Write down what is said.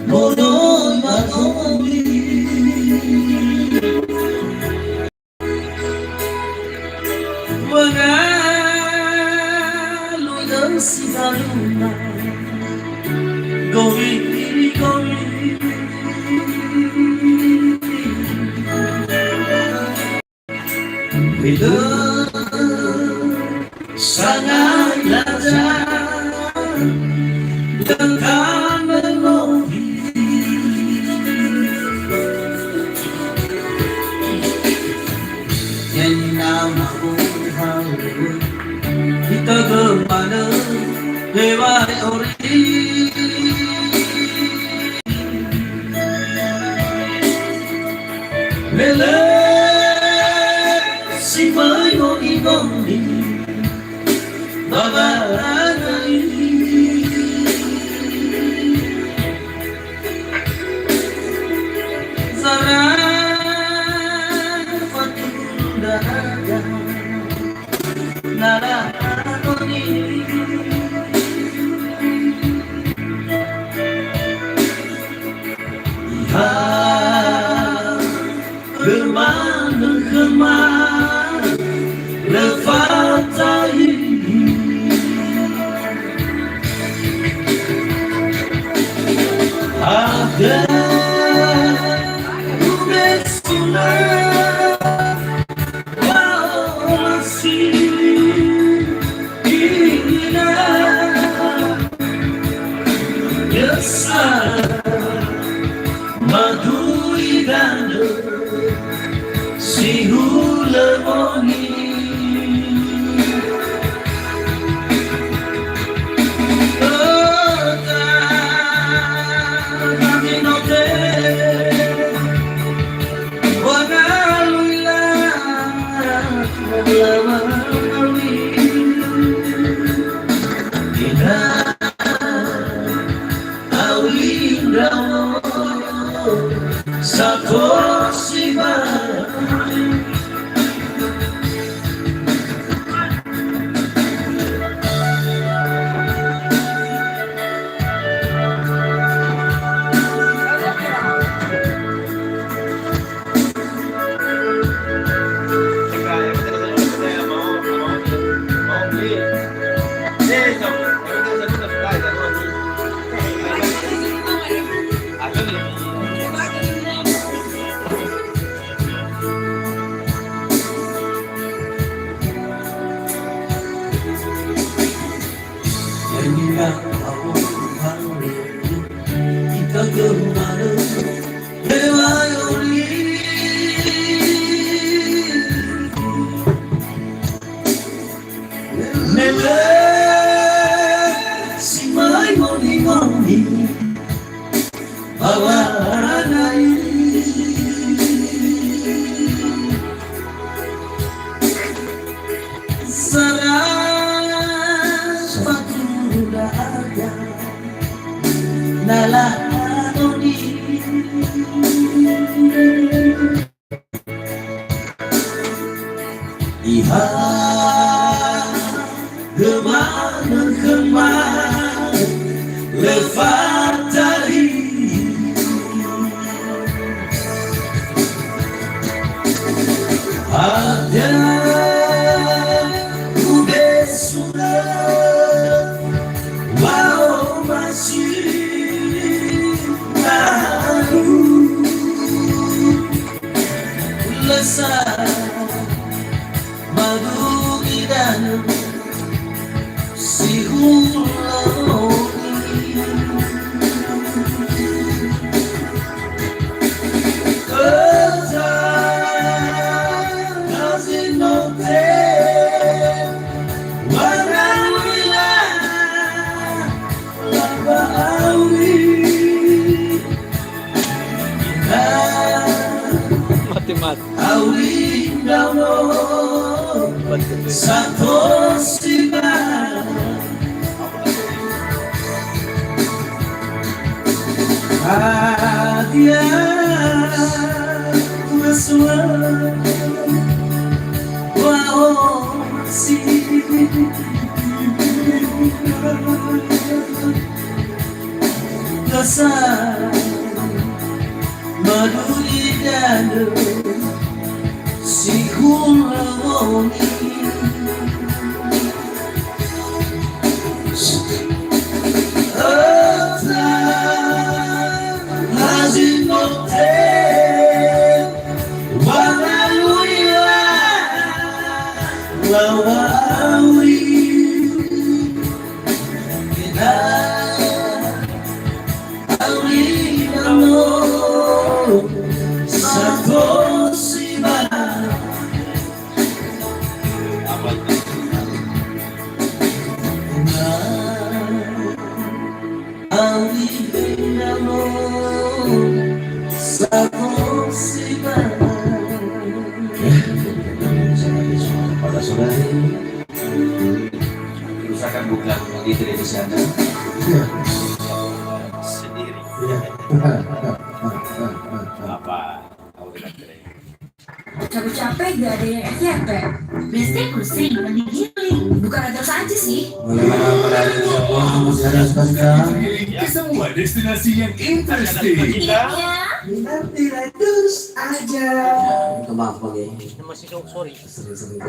Bodoh magobi Mengalu dan sigaluna Gowi Bila sangat lazat Dengan melodi Yang nama Tuhan Kita kemana lewat ori Bila si mengondi Bagai Zara Fatunda Nara Noni Iha Kemana Lefatai Ada Ubesulah Wow masih ingat Yasa Madu idana Si hulemoni Satu sibar Kita kemana lewat ori Nele si mai ngoni Bawa nai Saras Fatunda ada Nala Noni Iha Kemana Lefatari Ada Ubesulah Wow masih Lesar Madu idana Si huloni Kerja Kasinote Wanawilah Labawi Mati-mati Awi Daulo Satu sibar Hadiah Mesua Wow si pasar maduri dado si kulawoni pada saudari usahakan bukan di televisi Anda sendiri apa capek-capek gak ada yang FYP. Biasanya pusing, mending healing. Bukan ada saja sih. Ke semua destinasi yang interesting. Iya. nanti terus aja. Maaf, Bang. Masih sorry. Sering-sering